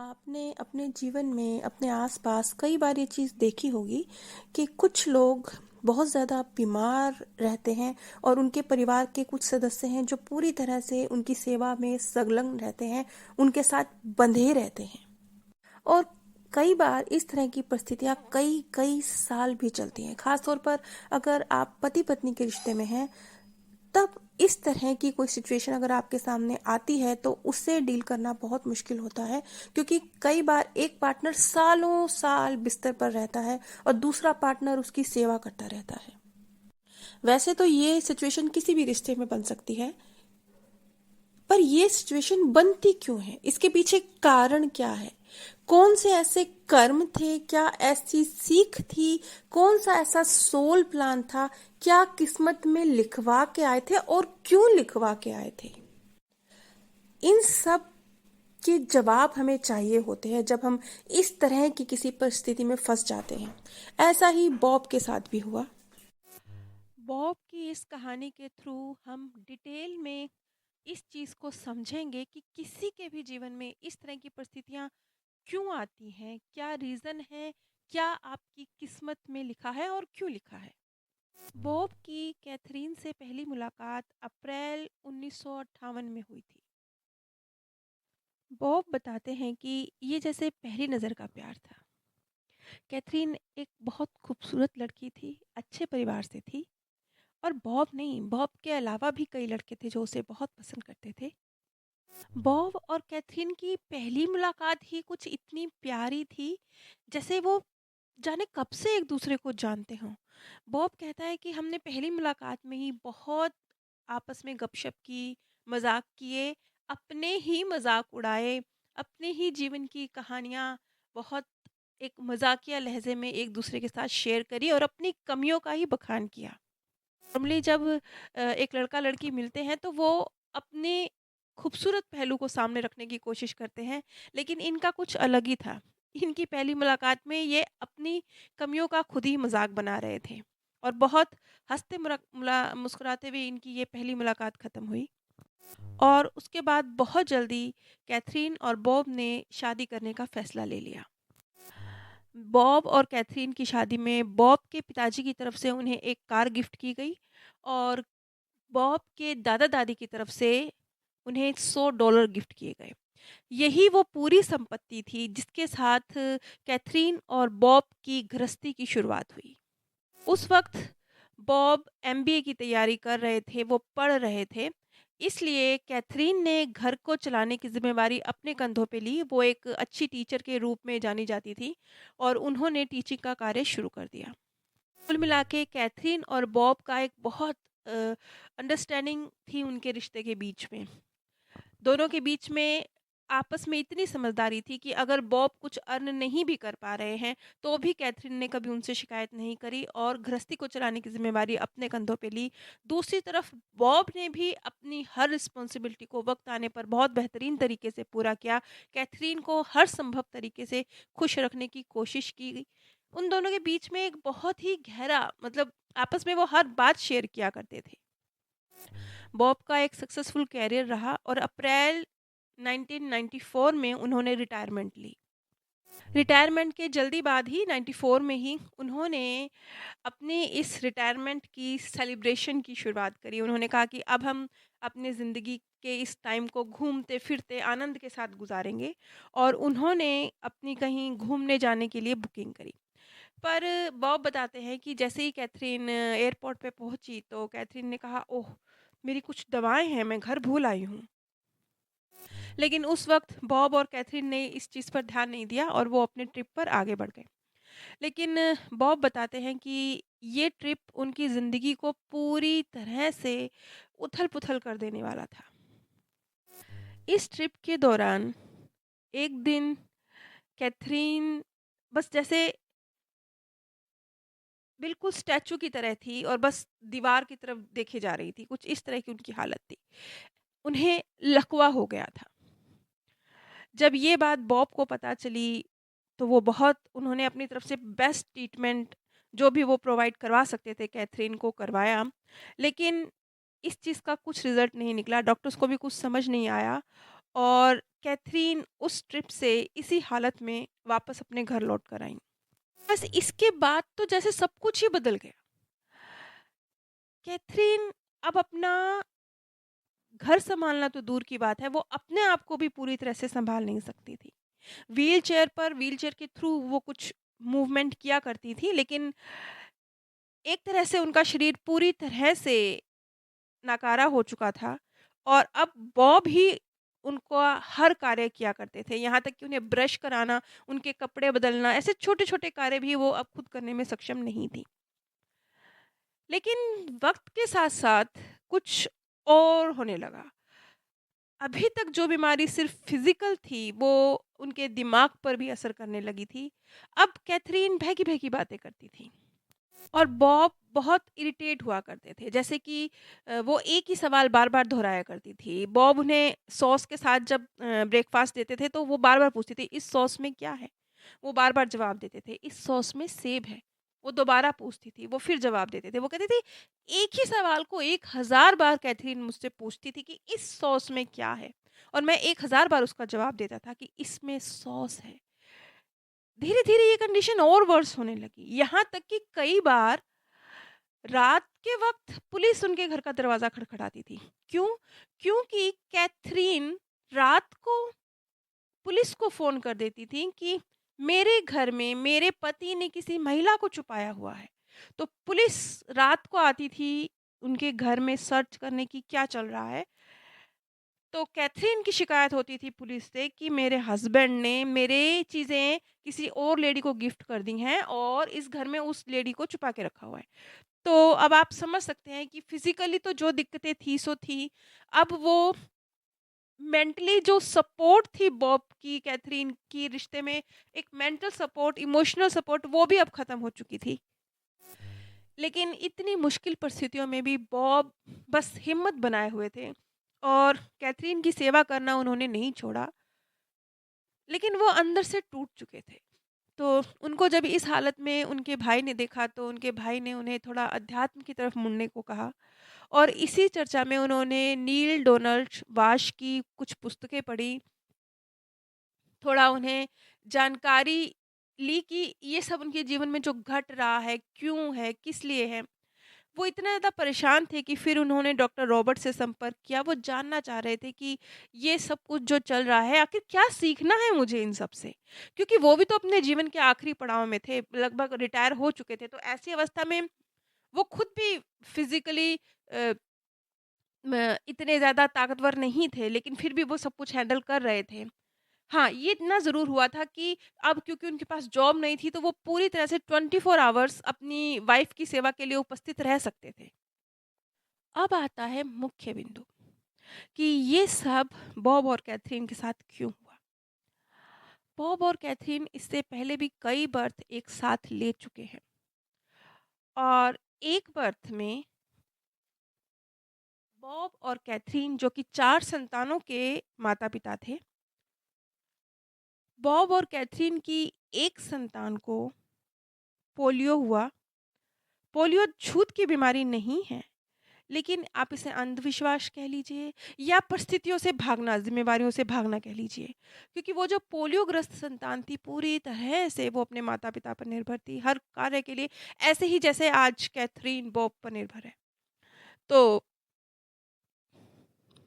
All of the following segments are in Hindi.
आपने अपने जीवन में अपने आसपास कई बार ये चीज़ देखी होगी कि कुछ लोग बहुत ज़्यादा बीमार रहते हैं और उनके परिवार के कुछ सदस्य हैं जो पूरी तरह से उनकी सेवा में संलग्न रहते हैं, उनके साथ बंधे रहते हैं। और कई बार इस तरह की परिस्थितियां कई कई साल भी चलती हैं। खास तौर पर अगर आप पति पत्नी के रिश्ते में हैं, तब इस तरह की कोई सिचुएशन अगर आपके सामने आती है तो उससे डील करना बहुत मुश्किल होता है, क्योंकि कई बार एक पार्टनर सालों साल बिस्तर पर रहता है और दूसरा पार्टनर उसकी सेवा करता रहता है। वैसे तो ये सिचुएशन किसी भी रिश्ते में बन सकती है, पर ये सिचुएशन बनती क्यों है? इसके पीछे कारण क्या है? कौन से ऐसे कर्म थे? क्या ऐसी सीख थी? कौन सा ऐसा सोल प्लान था? क्या किस्मत में लिखवा के आए थे और क्यों लिखवा के आए थे? इन सब के जवाब हमें चाहिए होते हैं जब हम इस तरह की किसी परिस्थिति में फंस जाते हैं। ऐसा ही बॉब के साथ भी हुआ। बॉब की इस कहानी के थ्रू हम डिटेल में इस चीज़ को समझेंगे कि किसी के भी जीवन में इस तरह की परिस्थितियाँ क्यों आती हैं, क्या रीज़न है, क्या आपकी किस्मत में लिखा है और क्यों लिखा है। बॉब की कैथरीन से पहली मुलाकात अप्रैल 1958 में हुई थी। बॉब बताते हैं कि ये जैसे पहली नज़र का प्यार था। कैथरीन एक बहुत खूबसूरत लड़की थी, अच्छे परिवार से थी। और बॉब नहीं, बॉब के अलावा भी कई लड़के थे जो उसे बहुत पसंद करते थे। बॉब और कैथरीन की पहली मुलाकात ही कुछ इतनी प्यारी थी, जैसे वो जाने कब से एक दूसरे को जानते हों। बॉब कहता है कि हमने पहली मुलाकात में ही बहुत आपस में गपशप की, मज़ाक किए, अपने ही मज़ाक उड़ाए, अपने ही जीवन की कहानियाँ बहुत एक मज़ाकिया लहज़े में एक दूसरे के साथ शेयर करी और अपनी कमियों का ही बखान किया। नॉर्मली जब एक लड़का लड़की मिलते हैं तो वो अपने खूबसूरत पहलू को सामने रखने की कोशिश करते हैं, लेकिन इनका कुछ अलग ही था। इनकी पहली मुलाकात में ये अपनी कमियों का खुद ही मजाक बना रहे थे और बहुत हंसते मुस्कुराते हुए इनकी ये पहली मुलाकात ख़त्म हुई। और उसके बाद बहुत जल्दी कैथरीन और बॉब ने शादी करने का फैसला ले लिया। बॉब और कैथरीन की शादी में बॉब के पिताजी की तरफ से उन्हें एक कार गिफ्ट की गई और बॉब के दादा-दादी की तरफ से उन्हें $100 गिफ्ट किए गए। यही वो पूरी संपत्ति थी जिसके साथ कैथरीन और बॉब की गृहस्थी की शुरुआत हुई। उस वक़्त बॉब एमबीए की तैयारी कर रहे थे, वो पढ़ रहे थे। इसलिए कैथरीन ने घर को चलाने की ज़िम्मेवारी अपने कंधों पे ली। वो एक अच्छी टीचर के रूप में जानी जाती थी और उन्होंने टीचिंग का कार्य शुरू कर दिया। कुल मिला के कैथरीन और बॉब का एक बहुत अंडरस्टैंडिंग थी उनके रिश्ते के बीच में। दोनों के बीच में आपस में इतनी समझदारी थी कि अगर बॉब कुछ अर्न नहीं भी कर पा रहे हैं, तो भी कैथरीन ने कभी उनसे शिकायत नहीं करी और गृहस्थी को चलाने की ज़िम्मेवारी अपने कंधों पे ली। दूसरी तरफ बॉब ने भी अपनी हर रिस्पॉन्सिबिलिटी को वक़्त आने पर बहुत बेहतरीन तरीके से पूरा किया। कैथरीन को हर संभव तरीके से खुश रखने की कोशिश की। उन दोनों के बीच में एक बहुत ही गहरा मतलब आपस में वो हर बात शेयर किया करते थे। बॉब का एक सक्सेसफुल करियर रहा और अप्रैल 1994 में उन्होंने रिटायरमेंट ली। रिटायरमेंट के जल्दी बाद ही 94 में ही उन्होंने अपने इस रिटायरमेंट की सेलिब्रेशन की शुरुआत करी। उन्होंने कहा कि अब हम अपने ज़िंदगी के इस टाइम को घूमते-फिरते आनंद के साथ गुज़ारेंगे और उन्होंने अपनी कहीं घूमने जाने के लिए बुकिंग करी। पर बॉब बताते हैं कि जैसे ही कैथरीन एयरपोर्ट पे पहुंची तो कैथरीन ने कहा, ओह मेरी कुछ दवाएं हैं, मैं घर भूल आई हूँ। लेकिन उस वक्त बॉब और कैथरीन ने इस चीज़ पर ध्यान नहीं दिया और वो अपने ट्रिप पर आगे बढ़ गए। लेकिन बॉब बताते हैं कि ये ट्रिप उनकी ज़िंदगी को पूरी तरह से उथल पुथल कर देने वाला था। इस ट्रिप के दौरान एक दिन कैथरीन बस जैसे बिल्कुल स्टैचू की तरह थी और बस दीवार की तरफ देखे जा रही थी, कुछ इस तरह की उनकी हालत थी। उन्हें लकवा हो गया था। जब ये बात बॉब को पता चली, तो वो बहुत उन्होंने अपनी तरफ से बेस्ट ट्रीटमेंट जो भी वो प्रोवाइड करवा सकते थे कैथरीन को करवाया। लेकिन इस चीज़ का कुछ रिज़ल्ट नहीं निकला, डॉक्टर्स को भी कुछ समझ नहीं आया और कैथरीन उस ट्रिप से इसी हालत में वापस अपने घर लौट कर आई। बस इसके बाद तो जैसे सब कुछ ही बदल गया। कैथरीन अब अपना घर सँभालना तो दूर की बात है, वो अपने आप को भी पूरी तरह से सँभाल नहीं सकती थी। व्हीलचेयर के थ्रू वो कुछ मूवमेंट किया करती थी, लेकिन एक तरह से उनका शरीर पूरी तरह से नाकारा हो चुका था और अब बॉब ही उनका हर कार्य किया करते थे। यहाँ तक कि उन्हें ब्रश कराना, उनके कपड़े बदलना, ऐसे छोटे-छोटे कार्य भी वो अब खुद करने में सक्षम नहीं थी। लेकिन वक़्त के साथ-साथ कुछ और होने लगा। अभी तक जो बीमारी सिर्फ़ फ़िज़िकल थी, वो उनके दिमाग पर भी असर करने लगी थी। अब कैथरीन भैगी-भैगी बातें करती थी और बॉब बहुत इरिटेट हुआ करते थे। जैसे कि वो एक ही सवाल बार-बार दोहराया करती थी। बॉब उन्हें सॉस के साथ जब ब्रेकफ़ास्ट देते थे, तो वो बार-बार पूछती थी, "इस सॉस में क्या है?" वो बार-बार जवाब देते थे, "इस सॉस में सेब है।" वो दोबारा पूछती थी, वो फिर जवाब देते थे। वो कहती थी, "एक ही सवाल को 1000 बार कैथरीन मुझसे पूछती थी कि इस सॉस में क्या है?" और मैं 1000 बार उसका जवाब देता था कि इसमें सॉस है। धीरे-धीरे ये कंडीशन और वर्स होने लगी। यहाँ तक कि कई बार रात के वक़्त पुलिस उनके घर का दरवाज़ा खटखटाती थी। क्यों? क्योंकि कैथरीन रात को पुलिस को फ़ोन कर देती थी कि मेरे घर में मेरे पति ने किसी महिला को छुपाया हुआ है। तो पुलिस रात को आती थी उनके घर में सर्च करने की क्या चल रहा है। तो कैथरीन की शिकायत होती थी पुलिस से कि मेरे हस्बैंड ने मेरे चीज़ें किसी और लेडी को गिफ्ट कर दी हैं और इस घर में उस लेडी को छुपा के रखा हुआ है। तो अब आप समझ सकते हैं कि फिज़िकली तो जो दिक्कतें थी सो थी। अब वो मेंटली जो सपोर्ट थी बॉब की कैथरीन की रिश्ते में, एक मेंटल सपोर्ट, इमोशनल सपोर्ट, वो भी अब ख़त्म हो चुकी थी। लेकिन इतनी मुश्किल परिस्थितियों में भी बॉब बस हिम्मत बनाए हुए थे और कैथरीन की सेवा करना उन्होंने नहीं छोड़ा। लेकिन वो अंदर से टूट चुके थे। तो उनको जब इस हालत में उनके भाई ने देखा, तो उनके भाई ने उन्हें थोड़ा अध्यात्म की तरफ मुड़ने को कहा और इसी चर्चा में उन्होंने नील डोनाल्ड वाश की कुछ पुस्तकें पढ़ी। थोड़ा उन्हें जानकारी ली कि ये सब उनके जीवन में जो घट रहा है, क्यों है, किस लिए है। वो इतना ज़्यादा परेशान थे कि फिर उन्होंने डॉक्टर रॉबर्ट से संपर्क किया। वो जानना चाह रहे थे कि ये सब कुछ जो चल रहा है, आखिर क्या सीखना है मुझे इन सब से? क्योंकि वो भी तो अपने जीवन के आखिरी पड़ाव में थे, लगभग रिटायर हो चुके थे। तो ऐसी अवस्था में वो खुद भी फिज़िकली अ, म इतने ज़्यादा ताकतवर नहीं थे, लेकिन फिर भी वो सब कुछ हैंडल कर रहे थे। हाँ, ये इतना ज़रूर हुआ था कि अब क्योंकि उनके पास जॉब नहीं थी, तो वो पूरी तरह से 24 आवर्स अपनी वाइफ़ की सेवा के लिए उपस्थित रह सकते थे। अब आता है मुख्य बिंदु कि ये सब बॉब और कैथरीन के साथ क्यों हुआ। बॉब और कैथरीन इससे पहले भी कई बर्थ एक साथ ले चुके हैं और एक बर्थ में बॉब और कैथरीन, जो कि 4 संतानों के माता-पिता थे, बॉब और कैथरीन की एक संतान को पोलियो हुआ। पोलियो छूत की बीमारी नहीं है, लेकिन आप इसे अंधविश्वास कह लीजिए या परिस्थितियों से भागना, ज़िम्मेवारियों से भागना कह लीजिए। क्योंकि वो जो पोलियोग्रस्त संतान थी, पूरी तरह से वो अपने माता-पिता पर निर्भर थी, हर कार्य के लिए, ऐसे ही जैसे आज कैथरीन बॉब पर निर्भर है। तो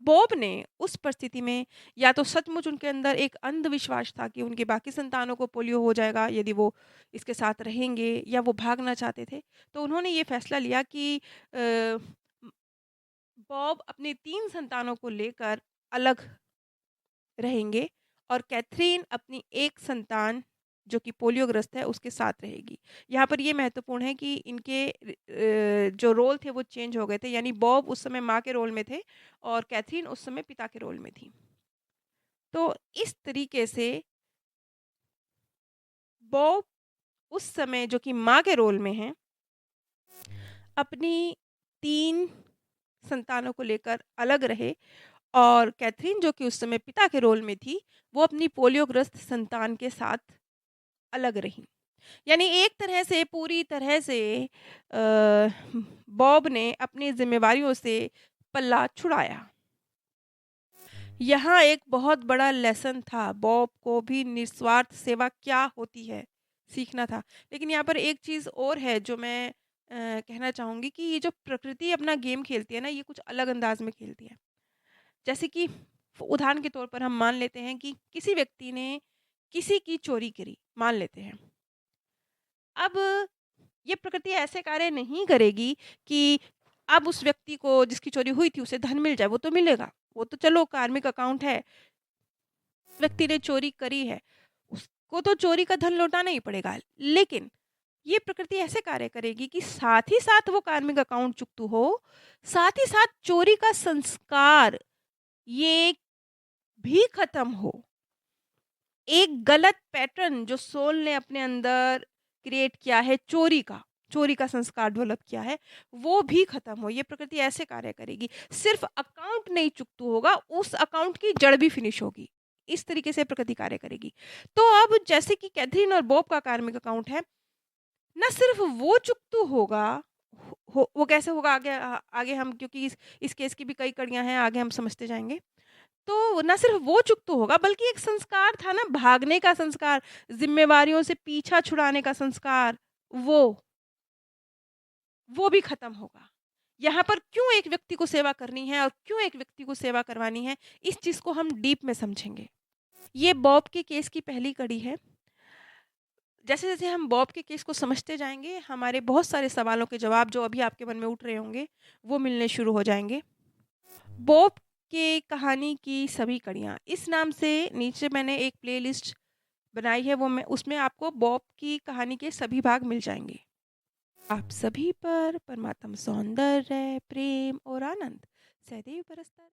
बॉब ने उस परिस्थिति में या तो सचमुच उनके अंदर एक अंधविश्वास था कि उनके बाकी संतानों को पोलियो हो जाएगा यदि वो इसके साथ रहेंगे, या वो भागना चाहते थे। तो उन्होंने ये फैसला लिया कि बॉब अपने 3 संतानों को लेकर अलग रहेंगे और कैथरीन अपनी एक संतान जो कि पोलियोग्रस्त है उसके साथ रहेगी। यहाँ पर ये महत्वपूर्ण है कि इनके जो रोल थे वो चेंज हो गए थे, यानी बॉब उस समय माँ के रोल में थे और कैथरीन उस समय पिता के रोल में थी। तो इस तरीके से बॉब उस समय जो कि माँ के रोल में हैं, अपनी 3 संतानों को लेकर अलग रहे और कैथरीन जो कि उस समय पिता के रोल में थी, वो अपनी पोलियोग्रस्त संतान के साथ अलग रहीं। यानी एक तरह से पूरी तरह से बॉब ने अपनी ज़िम्मेवारियों से पल्ला छुड़ाया। यहाँ एक बहुत बड़ा लेसन था, बॉब को भी निस्वार्थ सेवा क्या होती है, सीखना था। लेकिन यहाँ पर एक चीज़ और है जो मैं कहना चाहूँगी कि ये जो प्रकृति अपना गेम खेलती है ना, ये कुछ अलग अंदाज़ में खेलती है। जैसे कि उदाहरण के तौर पर हम मान लेते हैं कि किसी व्यक्ति ने किसी की चोरी करी, मान लेते हैं। अब ये प्रकृति ऐसे कार्य नहीं करेगी कि अब उस व्यक्ति को जिसकी चोरी हुई थी उसे धन मिल जाए, वो तो मिलेगा। वो तो चलो कार्मिक अकाउंट है, व्यक्ति ने चोरी करी है, उसको तो चोरी का धन लौटाना ही पड़ेगा। लेकिन ये प्रकृति ऐसे कार्य करेगी कि साथ ही साथ वो कार्मिक अकाउंट चुकता हो, साथ ही साथ चोरी का संस्कार ये भी खत्म हो। एक गलत पैटर्न जो सोल ने अपने अंदर क्रिएट किया है चोरी का संस्कार डेवलप किया है, वो भी खत्म हो। ये प्रकृति ऐसे कार्य करेगी। सिर्फ अकाउंट नहीं चुकता होगा, उस अकाउंट की जड़ भी फिनिश होगी। इस तरीके से प्रकृति कार्य करेगी। तो अब जैसे कि कैथरीन और बॉब का कार्मिक अकाउंट है, ना सिर्फ वो चुकता होगा, वो कैसे होगा आगे आगे हम क्योंकि इस केस की भी कई कड़ियाँ हैं, आगे हम समझते जाएँगे। तो ना सिर्फ वो चुकता होगा बल्कि एक संस्कार था ना भागने का संस्कार, ज़िम्मेवारियों से पीछा छुड़ाने का संस्कार, वो भी खत्म होगा। यहाँ पर क्यों एक व्यक्ति को सेवा करनी है और क्यों एक व्यक्ति को सेवा करवानी है, इस चीज़ को हम डीप में समझेंगे। ये बॉब के केस की पहली कड़ी है। जैसे-जैसे हम बॉब के केस को समझते जाएँगे, हमारे बहुत सारे सवालों के जवाब जो अभी आपके मन में उठ रहे होंगे, वो मिलने शुरू हो जाएँगे। बॉब के कहानी की सभी कड़ियाँ, इस नाम से नीचे मैंने एक प्लेलिस्ट बनाई है, वो मैं उसमें आपको बॉब की कहानी के सभी भाग मिल जाएँगे। आप सभी पर परमात्म सौंदर्य, प्रेम और आनंद सदैव बरसता